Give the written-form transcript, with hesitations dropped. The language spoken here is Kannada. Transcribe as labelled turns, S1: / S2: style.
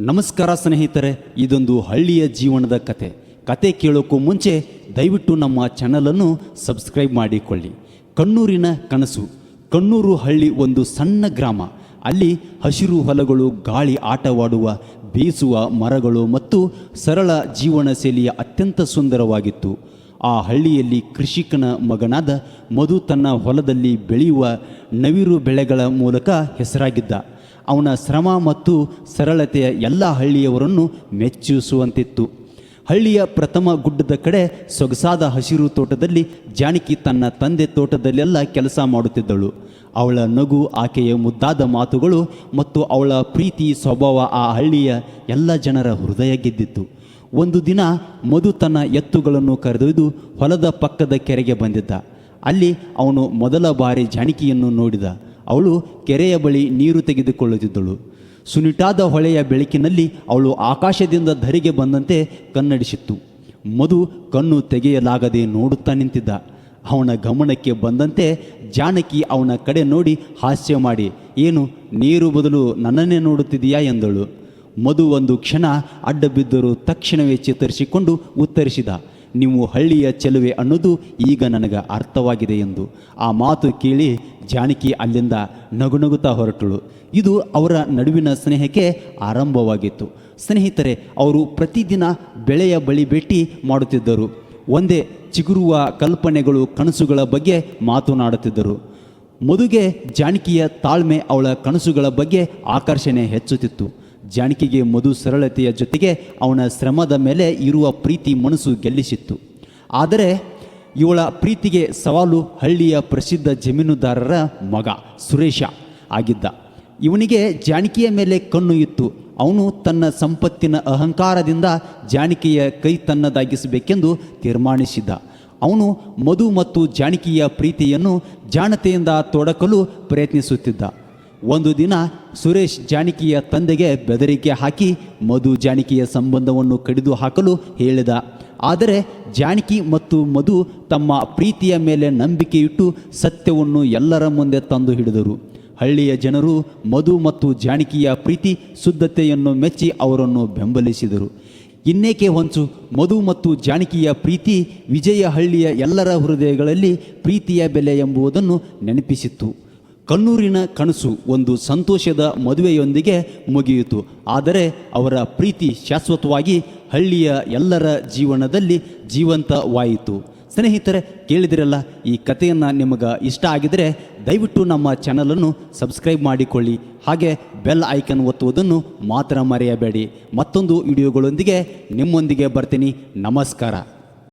S1: ನಮಸ್ಕಾರ ಸ್ನೇಹಿತರೆ, ಇದೊಂದು ಹಳ್ಳಿಯ ಜೀವನದ ಕತೆ ಕೇಳೋಕ್ಕೂ ಮುಂಚೆ ದಯವಿಟ್ಟು ನಮ್ಮ ಚಾನಲನ್ನು ಸಬ್ಸ್ಕ್ರೈಬ್ ಮಾಡಿಕೊಳ್ಳಿ. ಕಣ್ಣೂರಿನ ಕನಸು. ಕಣ್ಣೂರು ಹಳ್ಳಿ ಒಂದು ಸಣ್ಣ ಗ್ರಾಮ. ಅಲ್ಲಿ ಹಸಿರು ಹೊಲಗಳು, ಗಾಳಿ ಆಟವಾಡುವ ಬೇಸುವ ಮರಗಳು ಮತ್ತು ಸರಳ ಜೀವನ ಶೈಲಿಯ ಅತ್ಯಂತ ಸುಂದರವಾಗಿತ್ತು. ಆ ಹಳ್ಳಿಯಲ್ಲಿ ಕೃಷಿಕನ ಮಗನಾದ ಮಧು ತನ್ನ ಹೊಲದಲ್ಲಿ ಬೆಳೆಯುವ ನವಿರು ಬೆಳೆಗಳ ಮೂಲಕ ಹೆಸರಾಗಿದ್ದ. ಅವನ ಶ್ರಮ ಮತ್ತು ಸರಳತೆಯ ಎಲ್ಲ ಹಳ್ಳಿಯವರನ್ನು ಮೆಚ್ಚಿಸುವಂತಿತ್ತು. ಹಳ್ಳಿಯ ಪ್ರಥಮ ಗುಡ್ಡದ ಕಡೆ ಸೊಗಸಾದ ಹಸಿರು ತೋಟದಲ್ಲಿ ಜಾನಕಿ ತನ್ನ ತಂದೆ ತೋಟದಲ್ಲೆಲ್ಲ ಕೆಲಸ ಮಾಡುತ್ತಿದ್ದಳು. ಅವಳ ನಗು, ಆಕೆಯ ಮುದ್ದಾದ ಮಾತುಗಳು ಮತ್ತು ಅವಳ ಪ್ರೀತಿ ಸ್ವಭಾವ ಆ ಹಳ್ಳಿಯ ಎಲ್ಲ ಜನರ ಹೃದಯ ಗೆದ್ದಿತ್ತು. ಒಂದು ದಿನ ಮಧು ತನ್ನ ಎತ್ತುಗಳನ್ನು ಕರೆದೊಯ್ದು ಹೊಲದ ಪಕ್ಕದ ಕೆರೆಗೆ ಬಂದಿದ್ದ. ಅಲ್ಲಿ ಅವನು ಮೊದಲ ಬಾರಿ ಜಾನಕಿಯನ್ನು ನೋಡಿದ. ಅವಳು ಕೆರೆಯ ಬಳಿ ನೀರು ತೆಗೆದುಕೊಳ್ಳುತ್ತಿದ್ದಳು. ಸುನಿಟಾದ ಹೊಳೆಯ ಬೆಳಕಿನಲ್ಲಿ ಅವಳು ಆಕಾಶದಿಂದ ಧರೆಗೆ ಬಂದಂತೆ ಕಣ್ಣಡಿಸಿತ್ತು. ಮಧು ಕಣ್ಣು ತೆಗೆಯಲಾಗದೆ ನೋಡುತ್ತಾ ನಿಂತಿದ್ದ. ಅವನ ಗಮನಕ್ಕೆ ಬಂದಂತೆ ಜಾನಕಿ ಅವನ ಕಡೆ ನೋಡಿ ಹಾಸ್ಯ ಮಾಡಿ, ಏನು ನೀರು ಬದಲು ನನ್ನನ್ನೇ ನೋಡುತ್ತಿದೆಯಾ ಎಂದಳು. ಮಧು ಒಂದು ಕ್ಷಣ ಅಡ್ಡ ಬಿದ್ದರೂ ತಕ್ಷಣವೇ ಚೇತರಿಸಿಕೊಂಡು ಉತ್ತರಿಸಿದ, ನೀವು ಹಳ್ಳಿಯ ಚೆಲುವೆ ಅನ್ನೋದು ಈಗ ನನಗೆ ಅರ್ಥವಾಗಿದೆ ಎಂದು. ಆ ಮಾತು ಕೇಳಿ ಜಾನಕಿ ಅಲ್ಲಿಂದ ನಗುನಗುತ್ತಾ ಹೊರಟಳು. ಇದು ಅವರ ನಡುವಿನ ಸ್ನೇಹಕ್ಕೆ ಆರಂಭವಾಗಿತ್ತು. ಸ್ನೇಹಿತರೆ, ಅವರು ಪ್ರತಿದಿನ ಬೆಳೆಯ ಬಳಿ ಭೇಟಿ ಮಾಡುತ್ತಿದ್ದರು. ಒಂದೇ ಚಿಗುರುವ ಕಲ್ಪನೆಗಳು, ಕನಸುಗಳ ಬಗ್ಗೆ ಮಾತನಾಡುತ್ತಿದ್ದರು. ಮಧುಗೆ ಜಾನಕಿಯ ತಾಳ್ಮೆ, ಅವಳ ಕನಸುಗಳ ಬಗ್ಗೆ ಆಕರ್ಷಣೆ ಹೆಚ್ಚುತ್ತಿತ್ತು. ಜಾನಕಿಗೆ ಮಧು ಸರಳತೆಯ ಜೊತೆಗೆ ಅವನ ಶ್ರಮದ ಮೇಲೆ ಇರುವ ಪ್ರೀತಿ ಮನಸ್ಸು ಗೆಲ್ಲಿಸಿತ್ತು. ಆದರೆ ಇವಳ ಪ್ರೀತಿಗೆ ಸವಾಲು ಹಳ್ಳಿಯ ಪ್ರಸಿದ್ಧ ಜಮೀನುದಾರರ ಮಗ ಸುರೇಶ ಆಗಿದ್ದ. ಇವನಿಗೆ ಜಾನಕಿಯ ಮೇಲೆ ಕಣ್ಣು ಇತ್ತು. ಅವನು ತನ್ನ ಸಂಪತ್ತಿನ ಅಹಂಕಾರದಿಂದ ಜಾನಕಿಯ ಕೈ ತನ್ನದಾಗಿಸಬೇಕೆಂದು ತೀರ್ಮಾನಿಸಿದ್ದ. ಅವನು ಮಧು ಮತ್ತು ಜಾನಕಿಯ ಪ್ರೀತಿಯನ್ನು ಜಾಣತೆಯಿಂದ ತೊಡಕಲು ಪ್ರಯತ್ನಿಸುತ್ತಿದ್ದ. ಒಂದು ದಿನ ಸುರೇಶ್ ಜಾನಕಿಯ ತಂದೆಗೆ ಬೆದರಿಕೆ ಹಾಕಿ ಮಧು ಜಾನಕಿಯ ಸಂಬಂಧವನ್ನು ಕಡಿದು ಹಾಕಲು ಹೇಳಿದ. ಆದರೆ ಜಾನಕಿ ಮತ್ತು ಮಧು ತಮ್ಮ ಪ್ರೀತಿಯ ಮೇಲೆ ನಂಬಿಕೆಯಿಟ್ಟು ಸತ್ಯವನ್ನು ಎಲ್ಲರ ಮುಂದೆ ತಂದು ಹಿಡಿದರು. ಹಳ್ಳಿಯ ಜನರು ಮಧು ಮತ್ತು ಜಾನಕಿಯ ಪ್ರೀತಿ ಶುದ್ಧತೆಯನ್ನು ಮೆಚ್ಚಿ ಅವರನ್ನು ಬೆಂಬಲಿಸಿದರು. ಇನ್ನೇಕೆ ಹೊಂಚು, ಮಧು ಮತ್ತು ಜಾನಕಿಯ ಪ್ರೀತಿ ವಿಜಯ ಹಳ್ಳಿಯ ಎಲ್ಲರ ಹೃದಯಗಳಲ್ಲಿ ಪ್ರೀತಿಯ ಬೆಲೆ ಎಂಬುದನ್ನು ನೆನಪಿಸಿತ್ತು. ಕಣ್ಣೂರಿನ ಕನಸು ಒಂದು ಸಂತೋಷದ ಮದುವೆಯೊಂದಿಗೆ ಮುಗಿಯಿತು. ಆದರೆ ಅವರ ಪ್ರೀತಿ ಶಾಶ್ವತವಾಗಿ ಹಳ್ಳಿಯ ಎಲ್ಲರ ಜೀವನದಲ್ಲಿ ಜೀವಂತವಾಯಿತು. ಸ್ನೇಹಿತರೆ, ಕೇಳಿದಿರಲ್ಲ, ಈ ಕಥೆಯನ್ನು ನಿಮಗೆ ಇಷ್ಟ ಆಗಿದರೆ ದಯವಿಟ್ಟು ನಮ್ಮ ಚಾನಲನ್ನು ಸಬ್ಸ್ಕ್ರೈಬ್ ಮಾಡಿಕೊಳ್ಳಿ. ಹಾಗೆ ಬೆಲ್ ಐಕನ್ ಒತ್ತುವುದನ್ನು ಮಾತ್ರ ಮರೆಯಬೇಡಿ. ಮತ್ತೊಂದು ವಿಡಿಯೋಗಳೊಂದಿಗೆ ನಿಮ್ಮೊಂದಿಗೆ ಬರ್ತೀನಿ. ನಮಸ್ಕಾರ.